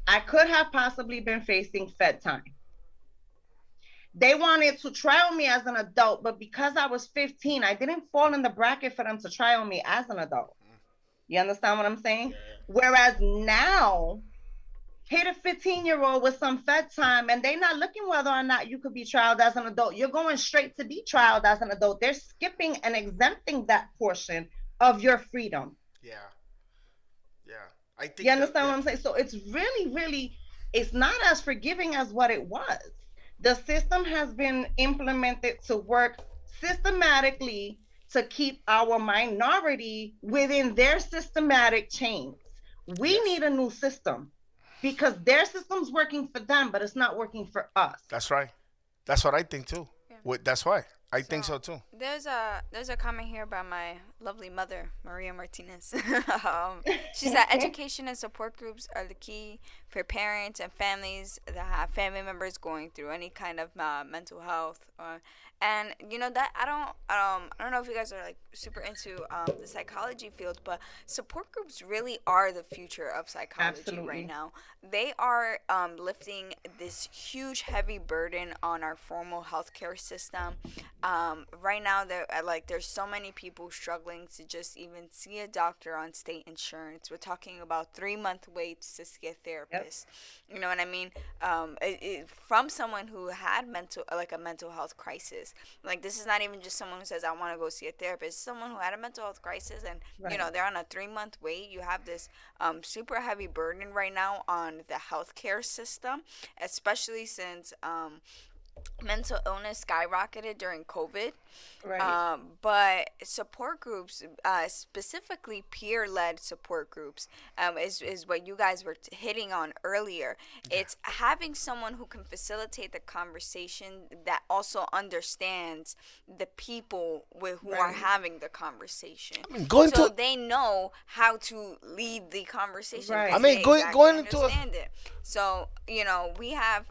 I could have possibly been facing Fed time. They wanted to trial me as an adult, but because I was 15, I didn't fall in the bracket for them to trial me as an adult. You understand what I'm saying? Whereas now, hit a 15-year-old with some Fed time and they're not looking whether or not you could be trialed as an adult. You're going straight to be trialed as an adult. They're skipping and exempting that portion of your freedom. Yeah, yeah. I You think that, understand yeah, what I'm saying? So it's really, really, it's not as forgiving as what it was. The system has been implemented to work systematically to keep our minority within their systematic chains. We yes, need a new system because their system's working for them, but it's not working for us. that's right. That's what I think too. Yeah. That's why I So think so too. there's a comment here by my lovely mother, Maria Martinez. She said education and support groups are the key for parents and families that have family members going through any kind of mental health. And that I don't know if you guys are like super into the psychology field, but support groups really are the future of psychology right Absolutely. now. They are lifting this huge heavy burden on our formal healthcare system. Right now, there's so many people struggling to just even see a doctor on state insurance. We're talking about 3 month waits to see a Yep. therapist. You know what I mean? From someone who had a mental health crisis. Like, this is not even just someone who says I want to go see a therapist. It's someone who had a mental health crisis, and Right. they're on a 3 month wait. You have this super heavy burden right now on the healthcare system, especially since mental illness skyrocketed during COVID. Right. But support groups, specifically peer-led support groups, is what you guys were hitting on earlier. It's having someone who can facilitate the conversation that also understands the people who are Right. having the conversation, I mean, going so to, they know how to lead the conversation I because Right. mean, they going exactly going into a, understand it. So we have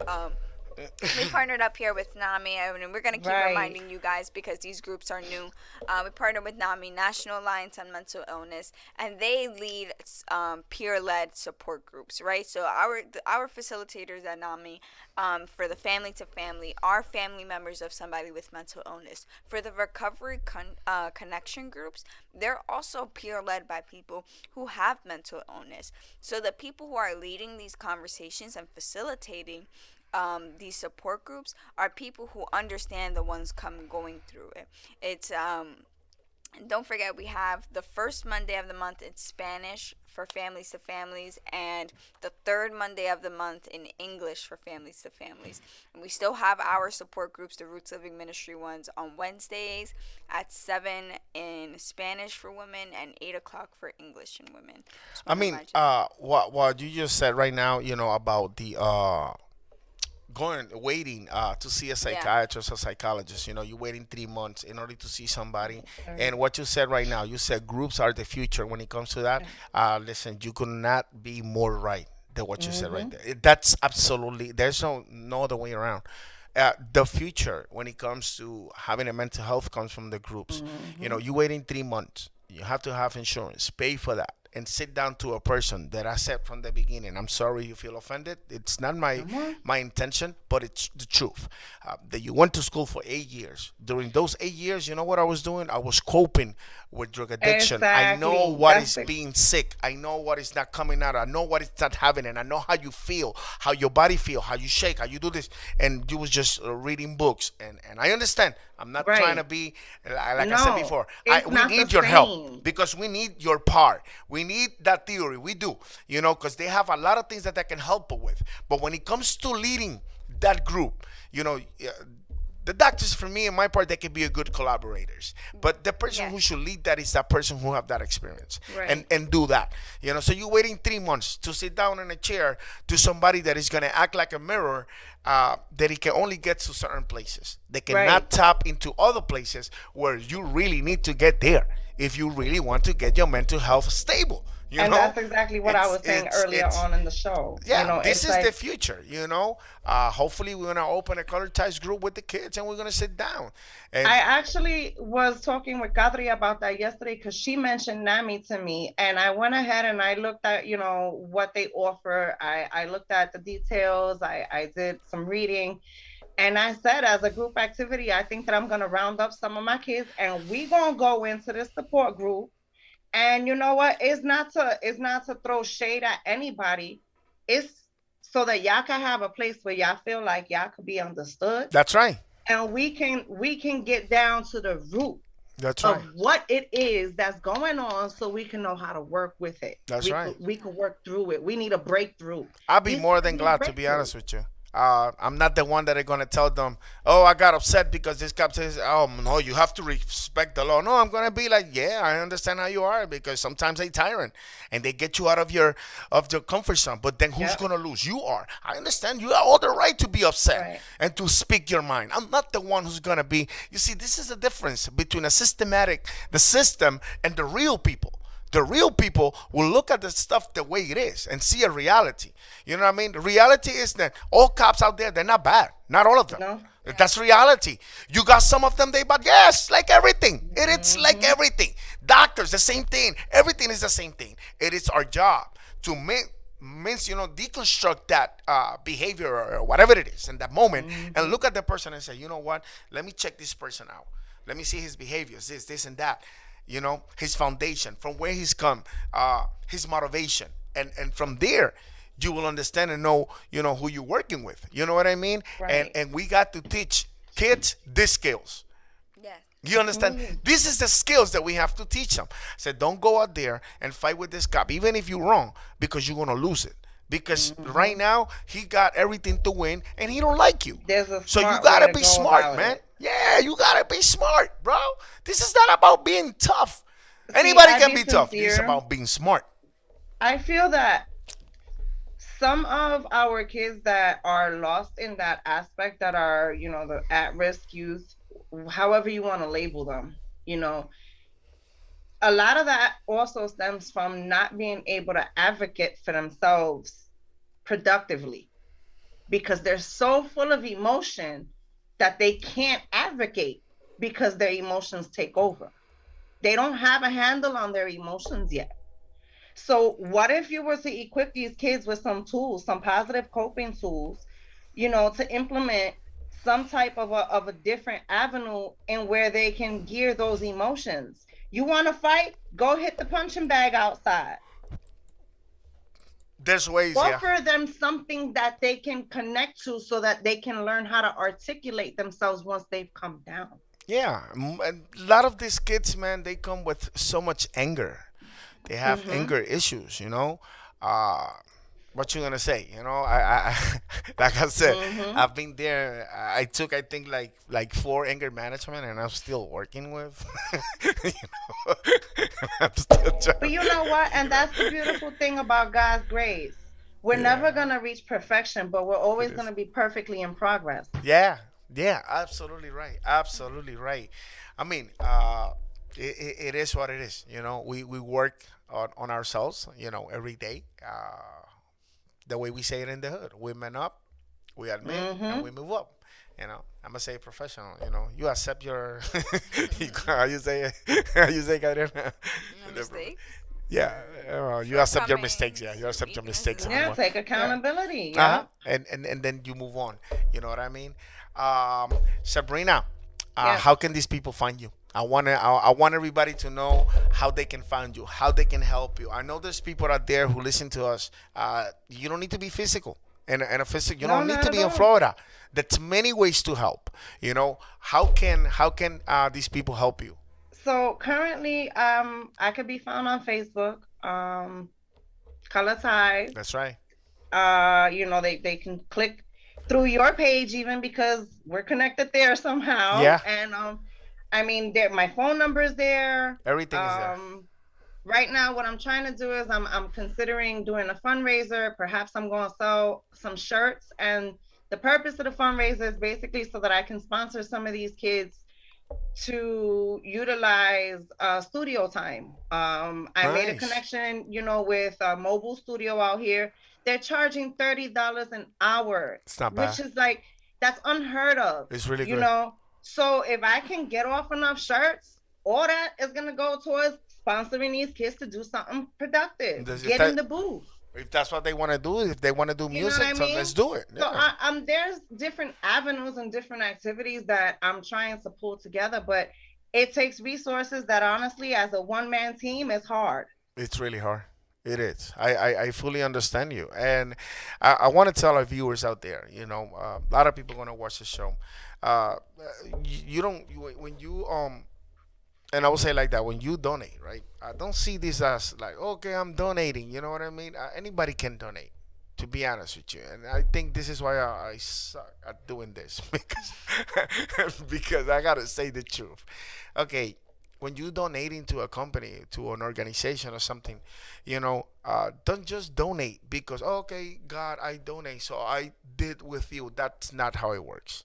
we partnered up here with NAMI, and we're going to keep Right. reminding you guys because these groups are new. We partnered with NAMI, National Alliance on Mental Illness, and they lead peer-led support groups, right? So our facilitators at NAMI, for the family to family, are family members of somebody with mental illness. For the recovery connection groups, they're also peer-led by people who have mental illness. So the people who are leading these conversations and facilitating these support groups are people who understand the ones going through it. It's And don't forget, we have the first Monday of the month in Spanish for families to families, and the third Monday of the month in English for families to families. And we still have our support groups, the Roots Living Ministry ones, on Wednesdays at 7 in Spanish for women and 8 o'clock for English and women. Just I want to mean, remind you that. what you just said right now, about the going waiting to see a Yeah. psychiatrist or psychologist. You're waiting 3 months in order to see somebody. Right. And what you said right now, you said groups are the future when it comes to that. Listen, you could not be more right than what you said right Mm-hmm. there. That's absolutely, there's no other way around. The future when it comes to having a mental health comes from the groups. Mm-hmm. You waiting 3 months, you have to have insurance, pay for that, and sit down to a person that I said from the beginning, I'm sorry you feel offended. It's not my Come on. my intention, but it's the truth. That you went to school for 8 years. During those 8 years, you know what I was doing? I was coping with drug addiction. I know Exactly. what That's is the being sick. I know what is not coming out. I know what is not happening. I know how you feel, how your body feel, how you shake, how you do this. And you was just reading books. And I understand. I'm not trying to right. be like I said No, before. it's We not the need your help same. because we need your part. We need that theory. We do, because they have a lot of things that they can help us with. But when it comes to leading that group, the doctors, for me and my part, they can be a good collaborators. But the person who Yes. should lead that is that person who have that experience and Right. and do that. So you're waiting 3 months to sit down in a chair to somebody that is gonna act like a mirror. That it can only get to certain places. They Right. cannot tap into other places where you really need to get there if you really want to get your mental health stable. And that's exactly what I was saying earlier It's on in the show. yeah, this It's is the like future. Hopefully we're gonna open a ColorTyze group with the kids and we're gonna sit down and I actually was talking with Kadri about that yesterday because she mentioned NAMI to me, and I went ahead and I looked at, what they offer. I looked at the details. I did some reading, and I said, as a group activity, I think that I'm gonna round up some of my kids, and we gonna go into this support group. And you know what? It's not to throw shade at anybody. It's so that y'all can have a place where y'all feel like y'all could be understood, that's right. and we can get down to the root That's right. of what it is that's going on so we can know how to work with it. That's We right. could we could work through it. We need a breakthrough. I'll be These more kids than need glad to be breakthrough. honest with you. I'm not the one that are gonna tell them, "Oh, I got upset because this cop says, oh no, you have to respect the law." No, I'm gonna be like, "Yeah, I understand how you are because sometimes they tyrant and they get you out of your comfort zone. But then who's Yep. gonna lose? You are. I understand. You have all the right to be upset Right. and to speak your mind. I'm not the one who's gonna be. You see, this is the difference between the system, and the real people. The real people will look at the stuff the way it is and see a reality. You know what I mean? The reality is that all cops out there, they're not bad. Not all of them. No. That's reality. You got some of them, they bad. Yes, like everything. It's like Mm-hmm. everything. Doctors, the same thing. Everything is the same thing. It is our job to means deconstruct that behavior or whatever it is in that moment and Mm-hmm. look at the person and say, you know what? Let me check this person out. Let me see his behaviors, this, and that. His foundation, from where he's come, his motivation, and from there, you will understand and know, who you're working with. You know what I mean? And Right. and we got to teach kids these skills. Yes. You understand? Absolutely. This is the skills that we have to teach them. So don't go out there and fight with this cop, even if you're wrong, because you're gonna lose it. Because right Mm-hmm. now he got everything to win, and he don't like you. There's a So you smart way gotta to be go smart, about man. it. Yeah, you gotta be smart, bro. This is not about being tough. See, Anybody I can be be tough. This is sincere. about being smart. I feel that some of our kids that are lost in that aspect, that are, the at-risk youth, however you want to label them, you know, a lot of that also stems from not being able to advocate for themselves productively, because they're so full of emotion that they can't advocate because their emotions take over. They don't have a handle on their emotions yet. So, what if you were to equip these kids with some tools, some positive coping tools, to implement some type of a different avenue in where they can gear those emotions? You want to fight? Go hit the punching bag outside. There's ways, yeah. Offer them something that they can connect to so that they can learn how to articulate themselves once they've come down. Yeah, and a lot of these kids, man, they come with so much anger. They have Mm-hmm. anger issues, you know. Uh, what you gonna say? You know, like I said, Mm-hmm. I've been there. I took, I think, like four anger management, and I'm still working with. you know, I'm still But trying. you know what? And You know, that's the beautiful thing about God's grace. We're never yeah, going to reach perfection, but we're it always going is. to be perfectly in progress. Yeah, yeah, absolutely right. Absolutely right. I mean, it is what it is. You know, we work on ourselves, you know, every day. The way we say it in the hood, we man up, we admit, and Mm-hmm. we move up. You know, I'm gonna say professional. You know, you accept your, how you say it, how you say it, No mistakes, yeah, you accept your mistakes. Yeah, shortcomings, you accept your mistakes weaknesses. Yeah, anymore. take Yeah. accountability. Uh-huh. Yeah. And then you move on. You know what I mean? Sabrina, Yes. how can these people find you? I want everybody to know how they can find you, how they can help you. I know there's people out there who listen to us. You don't need to be physical. And a physical, you No, don't need not to at be in all. Florida. There's many ways to help. You know, how can these people help you? So currently, I could be found on Facebook, ColorTyze. That's right. They can click through your page even because we're connected there somehow. Yeah, And I mean, there my phone number is there. everything is there. Right now, what I'm trying to do is I'm considering doing a fundraiser. Perhaps I'm going to sell some shirts, and the purpose of the fundraiser is basically so that I can sponsor some of these kids to utilize studio time. I made a Nice. connection, with a mobile studio out here. They're charging $30 an hour, It's not which bad. is like that's unheard of, It's really you good. know. So if I can get off enough shirts, all that is gonna go towards sponsoring these kids to do something productive, Does- If get in that the booth. if that's what they want to do, if they want to do You know what music, I so let's mean? do it. So Yeah. there's different avenues and different activities that I'm trying to pull together, but it takes resources that honestly, as a one man team, is hard. It's really hard. It is. I fully understand you. And I want to tell our viewers out there, a lot of people going to watch the show. You don't, when you, and I will say like that, when you donate, right? I don't see this as like, okay, I'm donating. You know what I mean? Anybody can donate, to be honest with you. And I think this is why I suck at doing this because I got to say the truth. Okay, when you donating to a company, to an organization or something, don't just donate because, okay, God, I donate, so I did with you. That's not how it works.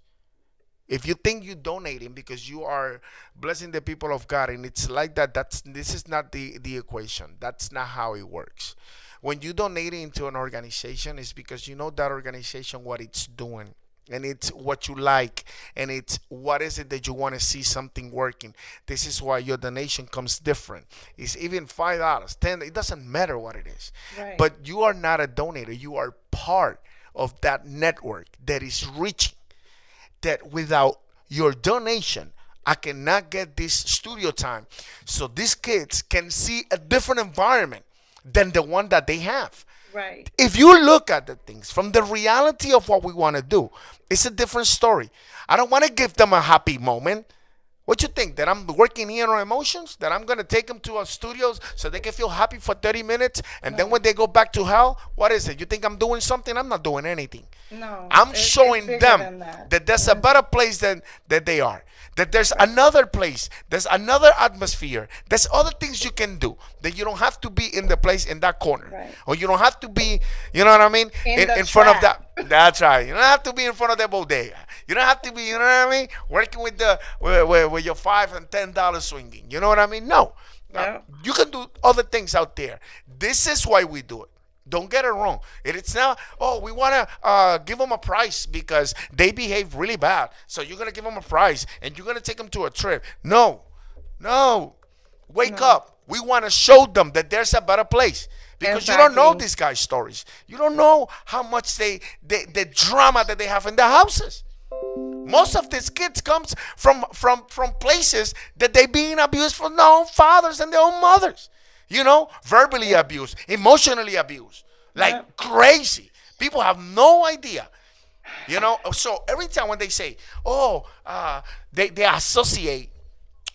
If you think you're donating because you are blessing the people of God and it's like that, this is not the equation. That's not how it works. When you donate into an organization, it's because you know that organization what it's doing, and it's what you like, and it's what is it that you want to see something working. This is why your donation comes different. It's even $5, 10. It doesn't matter what it is, Right. but you are not a donator. You are part of that network that is reaching, that without your donation, I cannot get this studio time so these kids can see a different environment than the one that they have. Right. If you look at the things from the reality of what we want to do, it's a different story. I don't want to give them a happy moment. What you think? That I'm working here on emotions? That I'm gonna take them to our studios so they can feel happy for 30 minutes, and then No. when they go back to hell, what is it? You think I'm doing something? I'm not doing anything. No. I'm It's showing bigger them than that. that there's a Yes. better place than that they are. That there's another place, there's another atmosphere, there's other things you can do. That you don't have to be in the place in that corner, Right. or you don't have to be, you know what I mean, In the in front of trap. that. That's right. You don't have to be in front of the bodega. You don't have to be, you know what I mean, working with the with your $5 and $10 swinging. You know what I mean? No. Yeah. You can do other things out there. This is why we do it. Don't get it wrong. It's not, oh, we want to give them a price because they behave really bad. So you're going to give them a price and you're going to take them to a trip. No, no. Wake No. up. We want to show them that there's a better place. Because you don't know Exactly. these guys' stories. You don't know how much the drama that they have in their houses. Most of these kids comes from places that they being abused from their own fathers and their own mothers. Verbally Yep. abused, emotionally abused, Yep. like crazy. People have no idea. So every time when they say, oh, they associate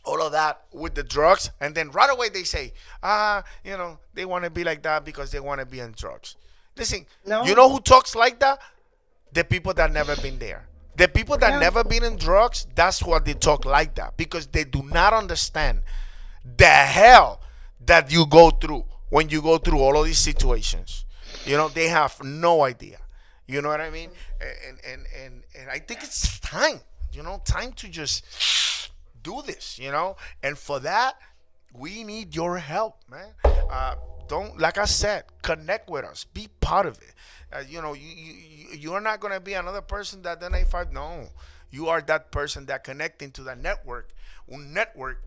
all of that with the drugs, and then right away they say, they want to be like that because they want to be on drugs. Listen, you No, know who talks like that? The people that never been there. The people that yeah, never been in drugs, that's what they talk like that, because they do not understand the hell that you go through when you go through all of these situations. They have no idea. You know what I mean? And I think it's time. Time to just do this. And for that, we need your help, man. Don't, like I said, connect with us. Be part of it. You're not gonna be another person that then A5. No, you are that person that connecting to that network. Un network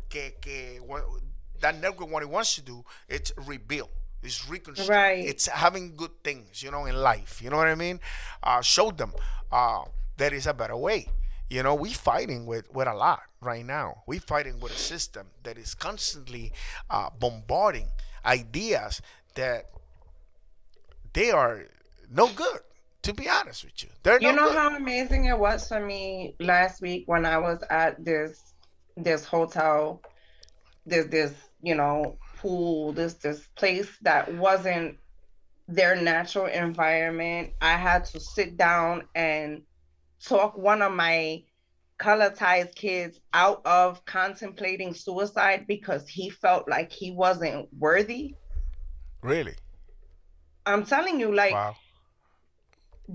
that network, what it wants to do, it's rebuild. It's reconstruct. right. It's having good things, in life. You know what I mean? Show them there is a better way. We fighting with a lot right now. We fighting with a system that is constantly bombarding ideas that they are no good. To be honest with you, they're You no know good. how amazing it was for me last week when I was at this hotel, this pool, this place that wasn't their natural environment. I had to sit down and talk one of my color-tized kids out of contemplating suicide because he felt like he wasn't worthy. Really? I'm telling you, like, Wow.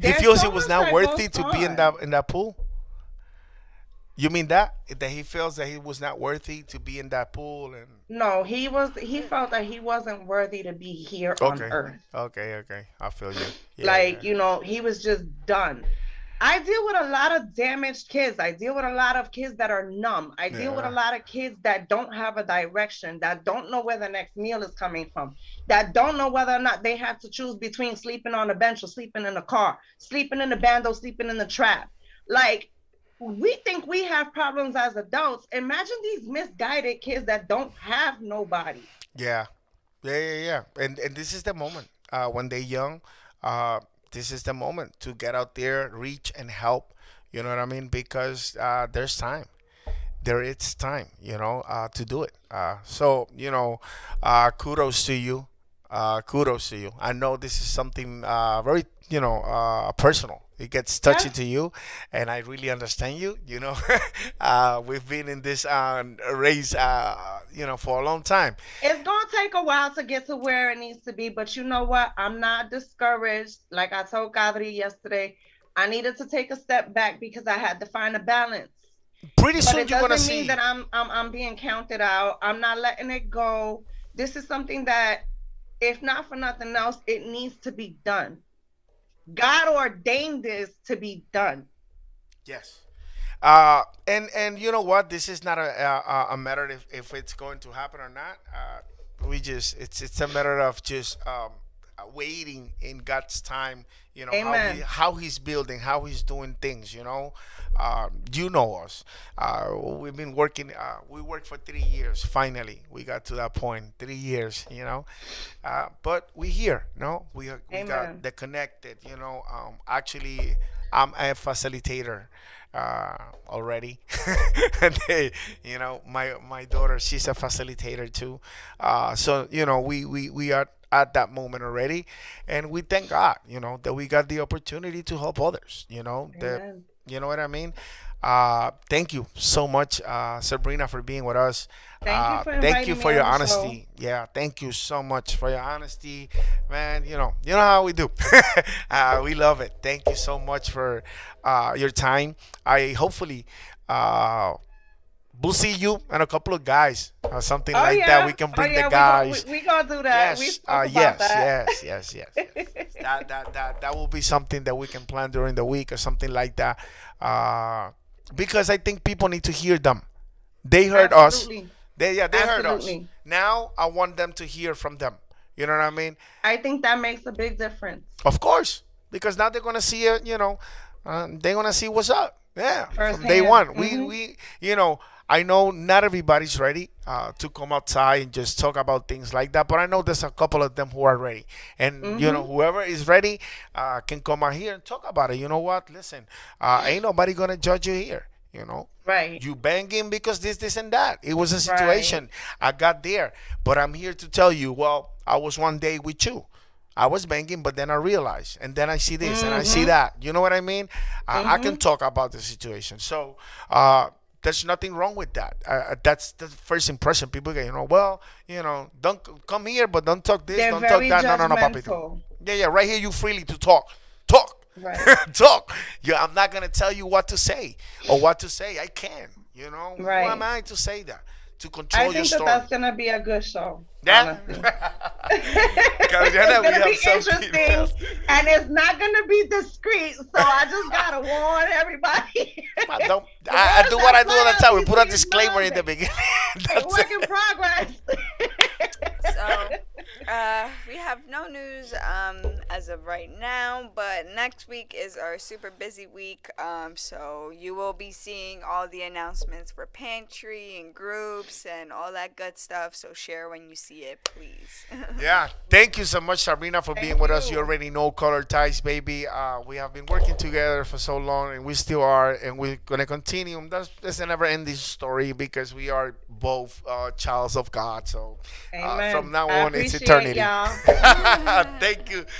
He there's feels so he was much not that goes worthy to be in on. that pool. You mean that he feels that he was not worthy to be in that pool and No, he felt that he wasn't worthy to be here on okay, earth. okay. I feel you. Yeah, Like, yeah, he was just done. I deal with a lot of damaged kids. I deal with a lot of kids that are numb. I deal with a yeah. lot of kids that don't have a direction, that don't know where the next meal is coming from, that don't know whether or not they have to choose between sleeping on the bench or sleeping in the car, sleeping in the bando, sleeping in the trap. Like, we think we have problems as adults. Imagine these misguided kids that don't have nobody. Yeah, yeah. And this is the moment when they're young. Uh, this is the moment to get out there, reach and help. You know what I mean? Because there's time. There is time. To do it. Kudos to you. Kudos to you. I know this is something very personal. It gets touchy Yeah, to you, and I really understand you. We've been in this race, for a long time. it's gonna take a while to get to where it needs to be, but you know what? I'm not discouraged. Like I told Kadri yesterday, I needed to take a step back because I had to find a balance. Pretty But soon it you're gonna doesn't mean see. that I'm being counted out. I'm not letting it go. This is something that, if not for nothing else, it needs to be done. God ordained this to be done. Yes. And you know what? This is not a matter if it's going to happen or not. We just it's a matter of just waiting in God's time. Amen. How He's building, how He's doing things. You know us. We've been working. We worked for 3 years. Finally, we got to that point. 3 years. But we here. No, we got Amen. the connected. Actually, I'm a facilitator already. And my daughter, she's a facilitator too. So we are at that moment already, and we thank God, that we got the opportunity to help others. That Amen. you know what I mean. Thank you so much, Sabrina, for being with us. Thank you for Thank you inviting me for your on the show. honesty. Yeah, thank you so much for your honesty, man. You know how we do. We love it. Thank you so much for your time. I hopefully uh, we'll see you and a couple of guys or something Oh like that. We yeah. can Oh bring the yeah. guys. We gonna do that. We Yes, spoke about yes, that. yes, yes, yes, yes. That will be something that we can plan during the week or something like that. Uh, because I think people need to hear them. They heard us. Absolutely. They heard us. Absolutely. Now I want them to hear from them. You know what I mean? I think that makes a big difference. Of course, because now they're gonna see it. They're gonna see what's up. Yeah, from day Firsthand. one. We you know I know not everybody's ready to come outside and just talk about things like that, but I know there's a couple of them who are ready. And, you know, Mm-hmm. whoever is ready can come out here and talk about it. You know what? Listen, ain't nobody going to judge you here. You know, Right. you banging because this and that. It was a Right. situation. I got there, but I'm here to tell you. Well, I was one day with you. I was banging, but then I realized, and then I see this, and I see Mm-hmm. that. You know what I mean? I can Mm-hmm. talk about the situation. So there's nothing wrong with that. That's the first impression people get. You know, well, you know, don't come here, but don't talk this, They're don't talk very that. No, no, no, papito. judgmental. Yeah, yeah, right here, you freely to talk, talk, Right. talk. Yeah, I'm not gonna tell you what to say or what to say. I can. You know, who am Right. I to say that? To I control your think that story. that's gonna be a good show, Yeah. honestly. It's Carolina, we gonna have be something interesting, else. and it's not gonna be discreet. So I just gotta warn everybody. I don't. The I words do what that I do all fly the out time. We these put a niggas' disclaimer mouths, in the beginning. a That's work in it. progress. So, we have no news as of right now, but next week is our super busy week. So you will be seeing all the announcements for pantry and groups and all that good stuff. So share when you see it, please. Yeah, thank you so much, Sabrina, for being Thank with us. You you. already know ColorTyze, baby. We have been working together for so long, and we still are, and we're gonna continue. That's a never-ending story because we are both childs of God. So from Amen. now I on, it's appreciate eternity. y'all. Thank you.